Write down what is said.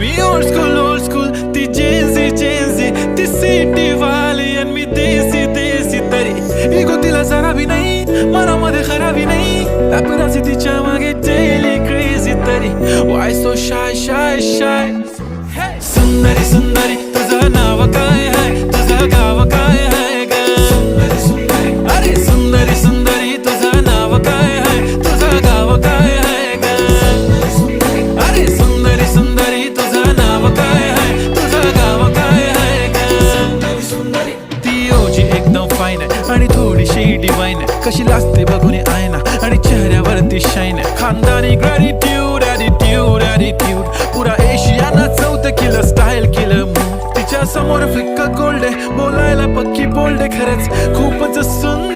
मी old school ती Gen Z ती city वाली आणि मी देसी तरी इगो तिला जरा भी नाही मनामध्ये खराबी नाही पॅपराझी तिच्या मागे डेली क्रेझी तरी वाय सो शाय सुंदरी तुझं नाव काय आहे तुझं गाव काय आहे ग अरे सुंदरी तुझं नाव काय आहे तुझं गाव काय आहे ग अरे सुंदरी तुझं नाव काय आहे तुझं गाव काय आहे ग ती ओजी एकदम फाईन आहे आणि थोडीशी डिवाइन आहे कशी लाजते बघून आयना आणि चेहऱ्यावरती शाईन आहे खानदानी ग्रॅटिट्यूड ॲटिट्यूड पुरा एशियाना चौथं किलं स्टाईल केलं तिच्या समोर फिक्क गोल्ड आहे बोलायला पक्की बोल्ड आहे खरंच खूपच सुंदर